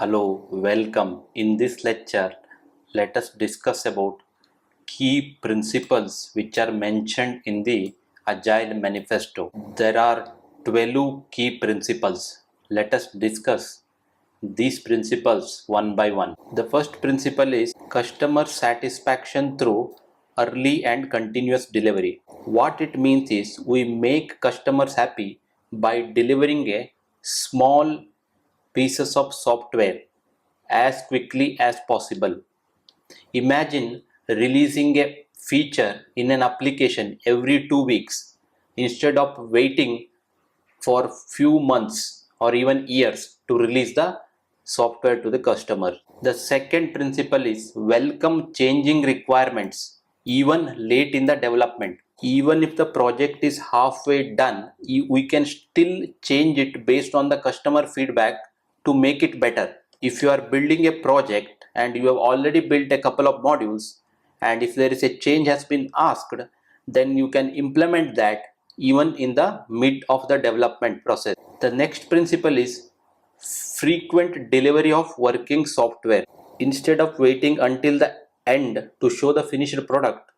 Hello, welcome. In this lecture, let us discuss about key principles which are mentioned in the Agile Manifesto. There are 12 key principles. Let us discuss these principles one by one. The first principle is customer satisfaction through early and continuous delivery. What it means is we make customers happy by delivering a small pieces of software as quickly as possible. Imagine releasing a feature in an application every 2 weeks instead of waiting for few months or even years to release the software to the customer. The second principle is welcome changing requirements even late in the development. Even if the project is halfway done, we can still change it based on the customer feedback to make it better. If you are building a project and you have already built a couple of modules, and if there is a change has been asked, then you can implement that even in the mid of the development process. The next principle is frequent delivery of working software. Instead of waiting until the end to show the finished product,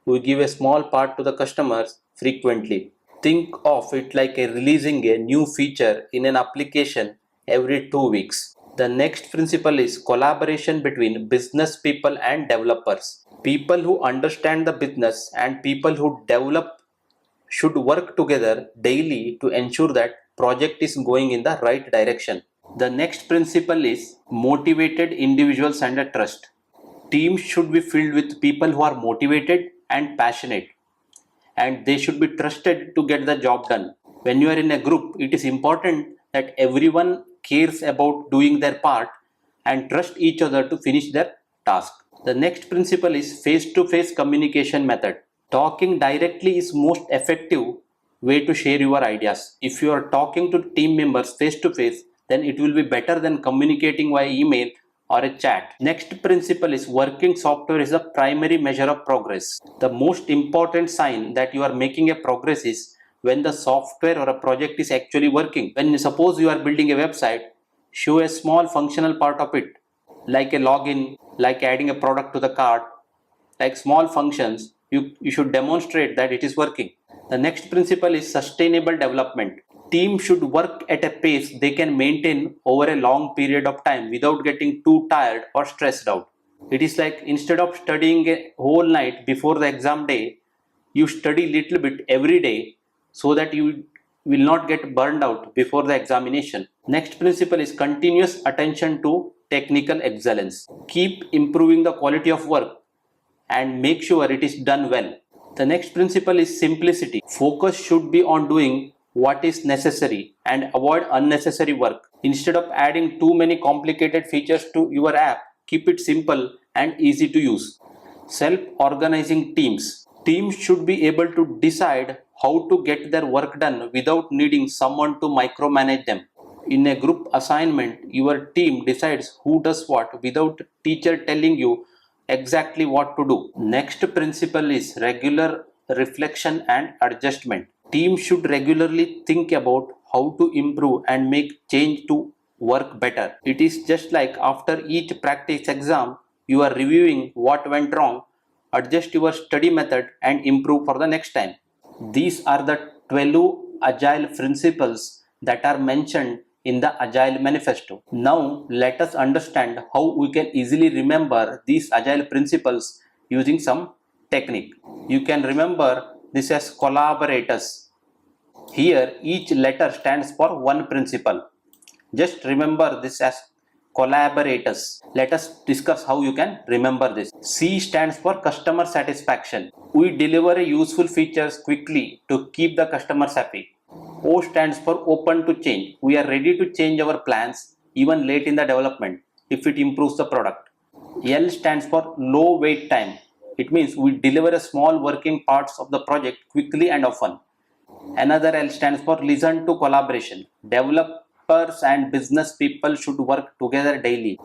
we give a small part to the customers frequently. Think of it like releasing a new feature in an application every 2 weeks. The next principle is collaboration between business people and developers. People who understand the business and people who develop should work together daily to ensure that project is going in the right direction. The next principle is motivated individuals and a trust. Teams should be filled with people who are motivated and passionate, and they should be trusted to get the job done. When you are in a group, it is important that everyone cares about doing their part and trust each other to finish their task. The next principle is face-to-face communication method. Talking directly is most effective way to share your ideas. If you are talking to team members face to face, then it will be better than communicating via email or a chat. Next principle is working software is the primary measure of progress. The most important sign that you are making a progress is when the software or a project is actually working. When suppose you are building a website, show a small functional part of it, like a login, like adding a product to the cart, like small functions. You should demonstrate that it is working. The next principle is sustainable development. Teams should work at a pace they can maintain over a long period of time without getting too tired or stressed out. It is like instead of studying a whole night before the exam day, you study little bit every day so that you will not get burned out before the examination. Next principle is continuous attention to technical excellence. Keep improving the quality of work and make sure it is done well. The next principle is simplicity. Focus should be on doing what is necessary and avoid unnecessary work. Instead of adding too many complicated features to your app, keep it simple and easy to use. Self-organizing teams. Teams should be able to decide how to get their work done without needing someone to micromanage them. In a group assignment, your team decides who does what without teacher telling you exactly what to do. Next principle is regular reflection and adjustment. Teams should regularly think about how to improve and make change to work better. It is just like after each practice exam, you are reviewing what went wrong, adjust your study method and improve for the next time. These are the 12 agile principles that are mentioned in the Agile Manifesto. Now let us understand how we can easily remember these Agile principles using some technique. You can remember this as collaborators. Here each letter stands for one principle. Just remember this as collaborators. Let us discuss how you can remember this. C stands for customer satisfaction. We deliver useful features quickly to keep the customers happy. O stands for open to change. We are ready to change our plans even late in the development if it improves the product. L stands for low wait time. It means we deliver a small working parts of the project quickly and often. Another L stands for listen to collaboration. Developers and business people should work together daily.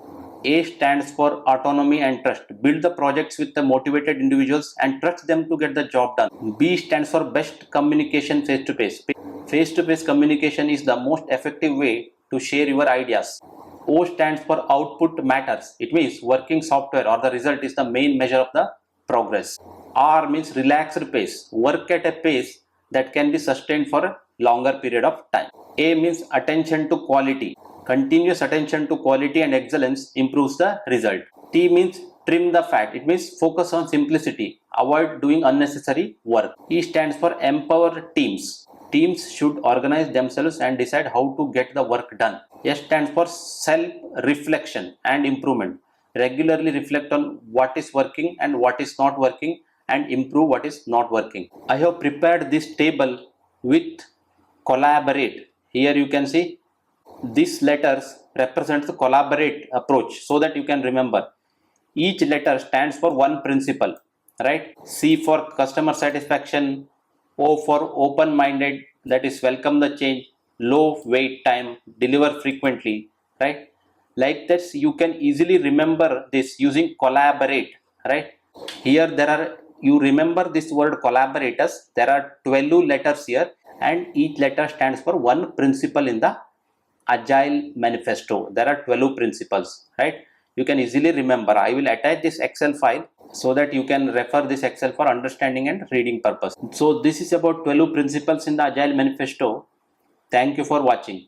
A stands for autonomy and trust. Build the projects with the motivated individuals and trust them to get the job done. B stands for best communication face to face. Face to face communication is the most effective way to share your ideas. O stands for output matters. It means working software or the result is the main measure of the progress. R means relaxed pace. Work at a pace that can be sustained for a longer period of time. A means attention to quality. Continuous attention to quality and excellence improves the result. T means trim the fat. It means focus on simplicity. Avoid doing unnecessary work. E stands for empower teams. Teams should organize themselves and decide how to get the work done. S stands for self-reflection and improvement. Regularly reflect on what is working and what is not working and improve what is not working. I have prepared this table with collaborate. Here you can see these letters represent the collaborate approach so that you can remember. Each letter stands for one principle, right? C for customer satisfaction, O for open-minded, that is welcome the change, low wait time, deliver frequently, right? Like this, you can easily remember this using collaborate, right? Here there are, you remember this word collaborators, there are 12 letters here and each letter stands for one principle in the Agile manifesto. There are 12 principles, right? You can easily remember. I will attach this Excel file so that you can refer this Excel for understanding and reading purpose. So this is about 12 principles in the Agile manifesto. Thank you for watching.